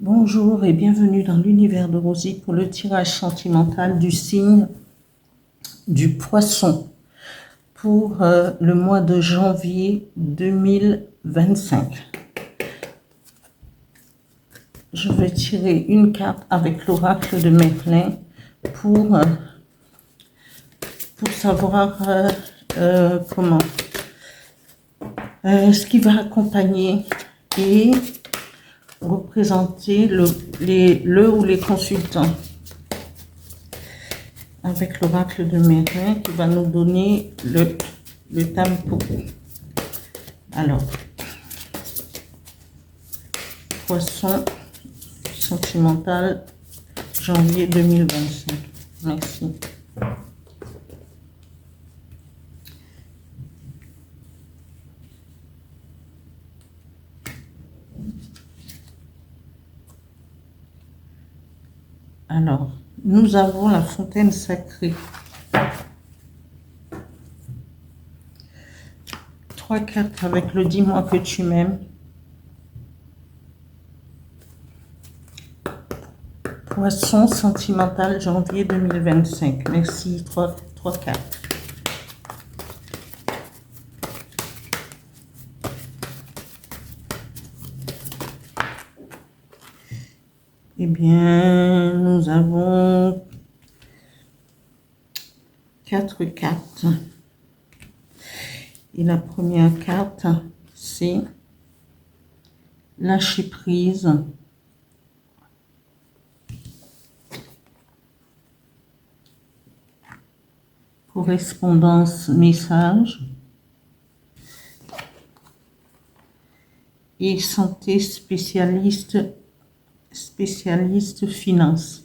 Bonjour et bienvenue dans l'univers de Rosie pour le tirage sentimental du signe du Poisson pour le mois de janvier 2025. Je vais tirer une carte avec l'oracle de Merlin pour savoir comment ce qui va accompagner et représenter le ou les consultants avec l'oracle de Merlin qui va nous donner le tempo. Alors, Poisson sentimental, janvier 2025. Merci. Alors, nous avons la fontaine sacrée. 3 cartes avec le dis-moi que tu m'aimes. Poisson sentimental, janvier 2025. Merci, 3 cartes. Eh bien, nous avons 4 cartes. Et la première carte, c'est lâcher prise. Correspondance, message. Et santé spécialiste finance.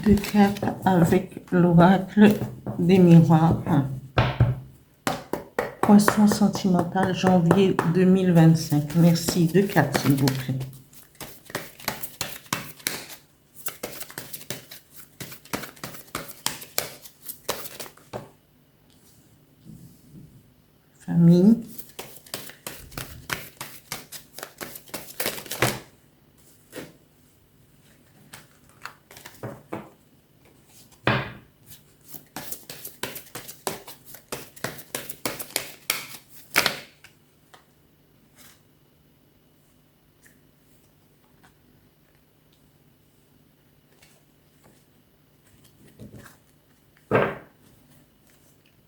Deux cartes avec l'oracle des miroirs. Poisson sentimental, janvier 2025. Merci. 2 cartes, s'il vous plaît. Famille.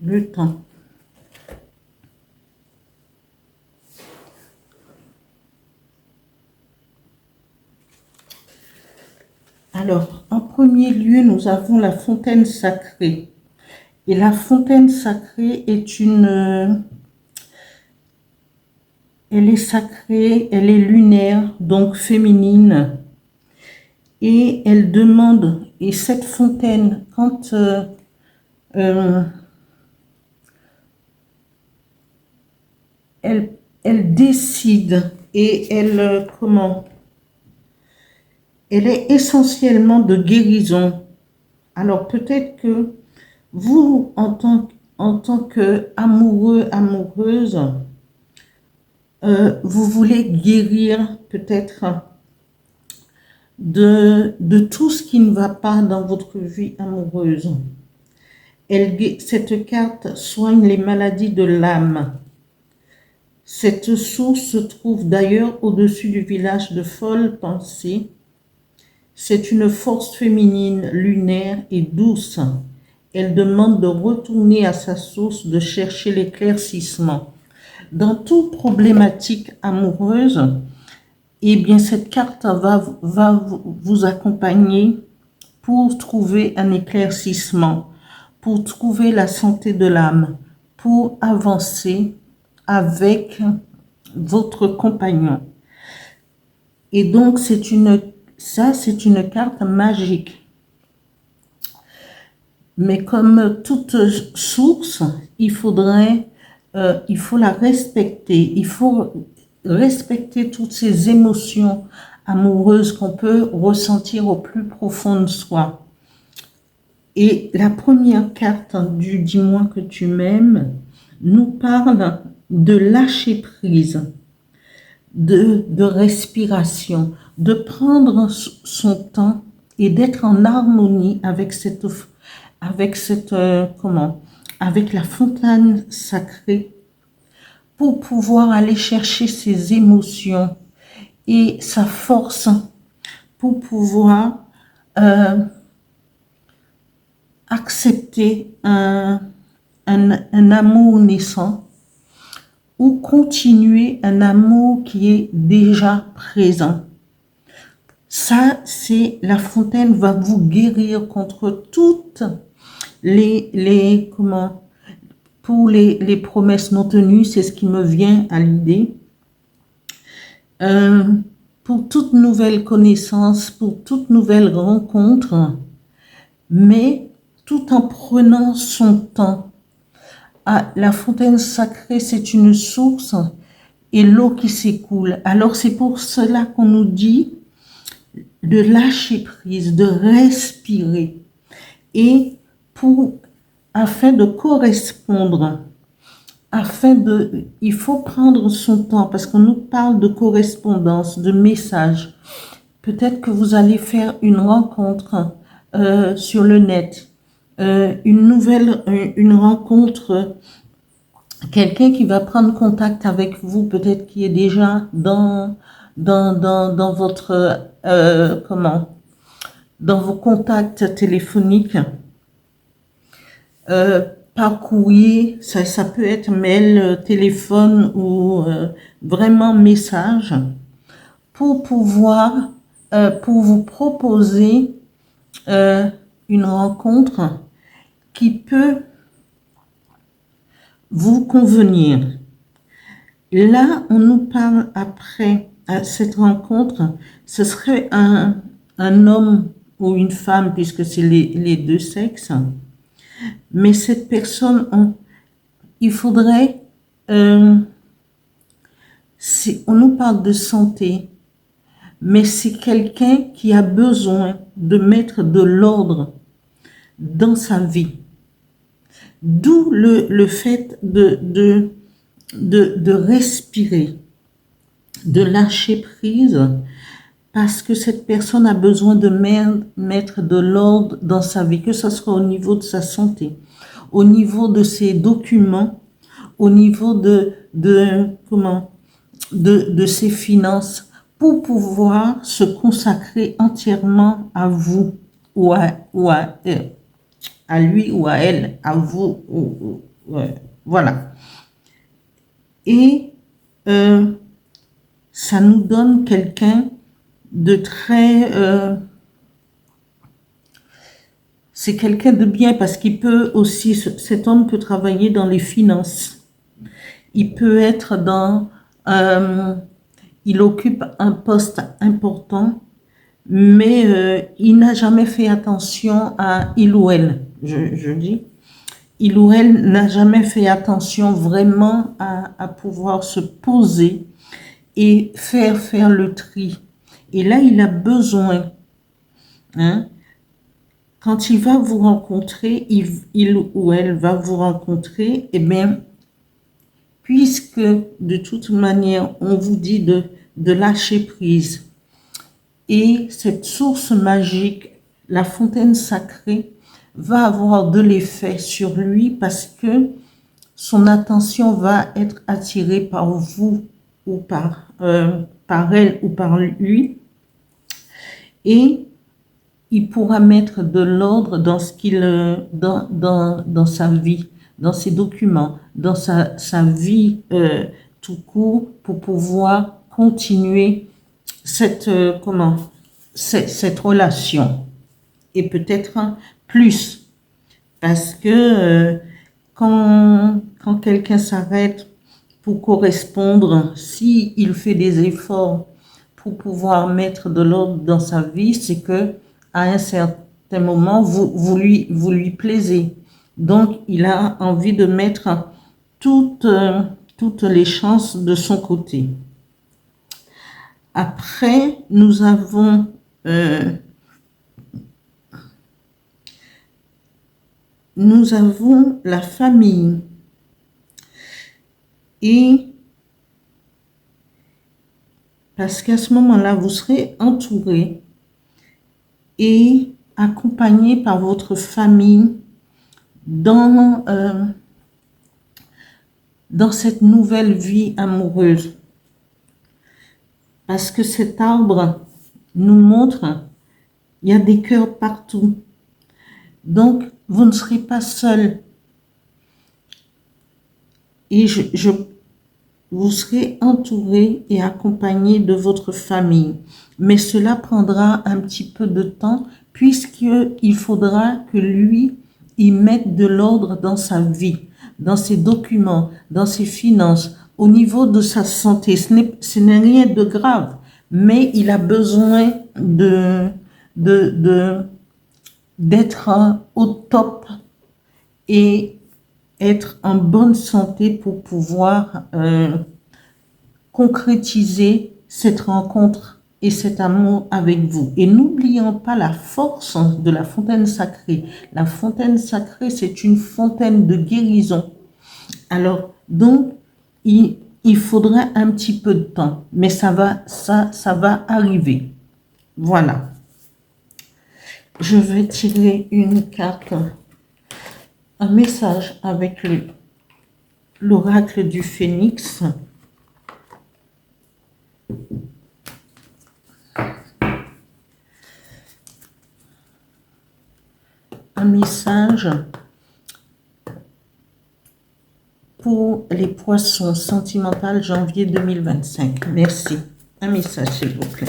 Le temps. Alors, en premier lieu, nous avons la fontaine sacrée. Et la fontaine sacrée est elle est sacrée, elle est lunaire, donc féminine. Et elle demande, et cette fontaine, quand elle décide et elle, elle est essentiellement de guérison. Alors peut-être que vous, en tant qu'amoureux, amoureuse, vous voulez guérir peut-être de tout ce qui ne va pas dans votre vie amoureuse. Cette carte soigne les maladies de l'âme. Cette source se trouve d'ailleurs au-dessus du village de Folle Pensée. C'est une force féminine, lunaire et douce. Elle demande de retourner à sa source, de chercher l'éclaircissement. Dans toute problématique amoureuse, eh bien, cette carte va vous accompagner pour trouver un éclaircissement, pour trouver la santé de l'âme, pour avancer avec votre compagnon. Et donc, c'est une carte magique. Mais comme toute source, il faut la respecter. Il faut respecter toutes ces émotions amoureuses qu'on peut ressentir au plus profond de soi. Et la première carte du Dis-moi que tu m'aimes nous parle de lâcher prise, de respiration, de prendre son temps et d'être en harmonie avec avec la fontaine sacrée pour pouvoir aller chercher ses émotions et sa force pour pouvoir accepter un amour naissant ou continuer un amour qui est déjà présent. Ça, c'est la fontaine va vous guérir contre toutes pour les promesses non tenues, c'est ce qui me vient à l'idée. Pour toute nouvelle connaissance, pour toute nouvelle rencontre, mais tout en prenant son temps. Ah, la fontaine sacrée, c'est une source et l'eau qui s'écoule. Alors c'est pour cela qu'on nous dit de lâcher prise, de respirer. Et afin de correspondre, il faut prendre son temps parce qu'on nous parle de correspondance, de messages. Peut-être que vous allez faire une rencontre sur le net, une rencontre, quelqu'un qui va prendre contact avec vous, peut-être qui est déjà dans votre dans vos contacts téléphoniques, par courrier, ça peut être mail, téléphone ou vraiment message, pour pouvoir pour vous proposer une rencontre qui peut vous convenir. Là, on nous parle après à cette rencontre, ce serait un homme ou une femme, puisque c'est les deux sexes. Mais cette personne, il faudrait... on nous parle de santé, mais c'est quelqu'un qui a besoin de mettre de l'ordre dans sa vie. D'où le fait de respirer, de lâcher prise, parce que cette personne a besoin de mettre de l'ordre dans sa vie, que ce soit au niveau de sa santé, au niveau de ses documents, au niveau de ses finances, pour pouvoir se consacrer entièrement à vous, ou à lui ou à elle, à vous, voilà. Et ça nous donne quelqu'un de très... c'est quelqu'un de bien parce qu'il peut aussi... Cet homme peut travailler dans les finances. Il peut être dans... il occupe un poste important, mais il n'a jamais fait attention à il ou elle, je dis. Il ou elle n'a jamais fait attention vraiment à pouvoir se poser et faire le tri. Et là, il a besoin, quand il va vous rencontrer, il ou elle va vous rencontrer, eh bien, puisque de toute manière, on vous dit de lâcher prise, et cette source magique, la fontaine sacrée, va avoir de l'effet sur lui parce que son attention va être attirée par vous ou par elle ou par lui, et il pourra mettre de l'ordre dans ce qu'il dans sa vie, dans ses documents, dans sa vie tout court, pour pouvoir continuer cette relation, et peut-être plus, parce que quand quelqu'un s'arrête pour correspondre, si il fait des efforts pour pouvoir mettre de l'ordre dans sa vie, c'est que à un certain moment vous lui plaisez, donc il a envie de mettre toutes les chances de son côté. Après, nous avons la famille. Et parce qu'à ce moment-là, vous serez entouré et accompagné par votre famille dans cette nouvelle vie amoureuse. Parce que cet arbre nous montre, il y a des cœurs partout. Donc, vous ne serez pas seul. Et vous serez entouré et accompagné de votre famille. Mais cela prendra un petit peu de temps puisqu'il faudra que lui, il mette de l'ordre dans sa vie, dans ses documents, dans ses finances, au niveau de sa santé. Ce n'est rien de grave, mais il a besoin d'être au top et être en bonne santé pour pouvoir concrétiser cette rencontre et cet amour avec vous. Et n'oublions pas la force de la fontaine sacrée. La fontaine sacrée, c'est une fontaine de guérison. Alors, donc, il faudra un petit peu de temps, mais ça va arriver. Voilà. Je vais tirer une carte, un message avec l'oracle du phénix. Un message pour les poissons sentimentales janvier 2025. Merci. Un message, s'il vous plaît.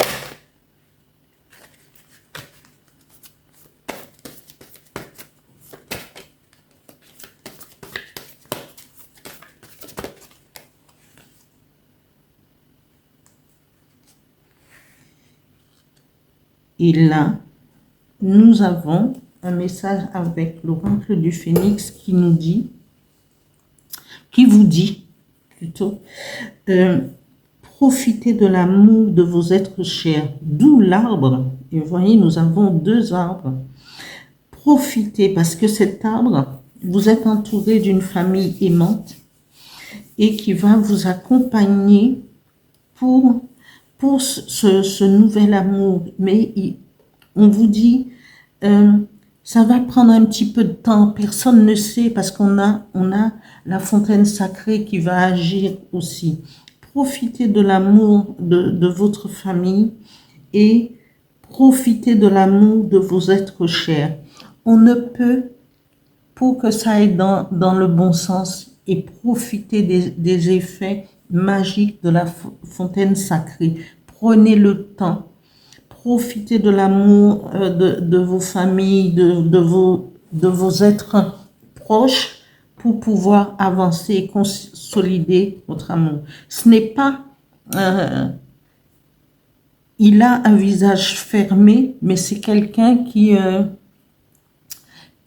Et là, nous avons un message avec l'oracle du phénix qui vous dit plutôt, profitez de l'amour de vos êtres chers, d'où l'arbre. Et vous voyez, nous avons 2 arbres. Profitez parce que cet arbre, vous êtes entouré d'une famille aimante et qui va vous accompagner pour ce nouvel amour. Mais on vous dit, ça va prendre un petit peu de temps. Personne ne sait parce qu'on a la fontaine sacrée qui va agir aussi. Profitez de l'amour de votre famille et profitez de l'amour de vos êtres chers. On ne peut, pour que ça aille dans le bon sens et profiter des effets magiques de la fontaine sacrée. Prenez le temps. Profitez de l'amour de vos familles, de vos êtres proches pour pouvoir avancer et consolider votre amour. Ce n'est pas... il a un visage fermé, mais c'est quelqu'un qui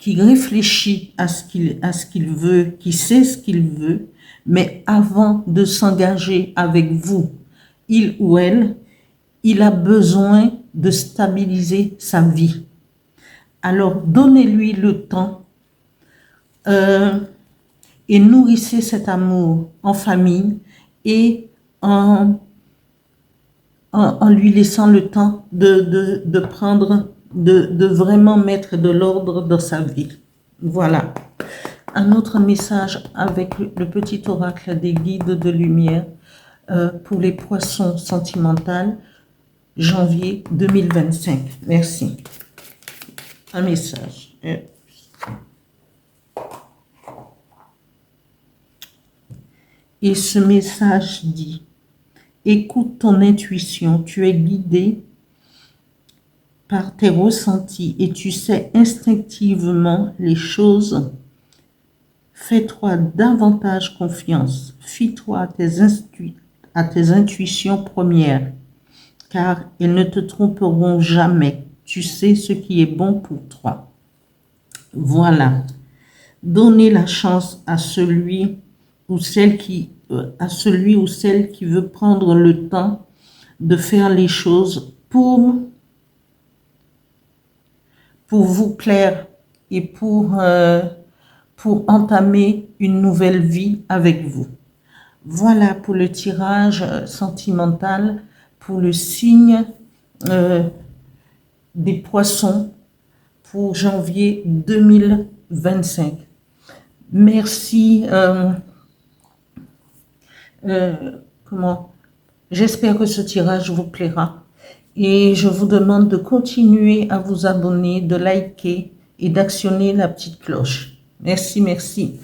réfléchit à ce qu'il veut, qui sait ce qu'il veut, mais avant de s'engager avec vous, il ou elle, il a besoin de stabiliser sa vie. Alors, donnez-lui le temps et nourrissez cet amour en famille et en lui laissant le temps de prendre, de vraiment mettre de l'ordre dans sa vie. Voilà. Un autre message avec le petit oracle des guides de lumière pour les poissons sentimentales, janvier 2025. Merci. Un message. Et ce message dit, écoute ton intuition, tu es guidé par tes ressentis et tu sais instinctivement les choses. Fais-toi davantage confiance, fie-toi à tes intuitions premières, car elles ne te tromperont jamais. Tu sais ce qui est bon pour toi. Voilà. Donnez la chance à celui ou celle qui veut prendre le temps de faire les choses pour vous plaire et pour entamer une nouvelle vie avec vous. Voilà pour le tirage sentimental pour le signe des poissons pour janvier 2025. Merci. J'espère que ce tirage vous plaira et je vous demande de continuer à vous abonner, de liker et d'actionner la petite cloche. Merci, merci.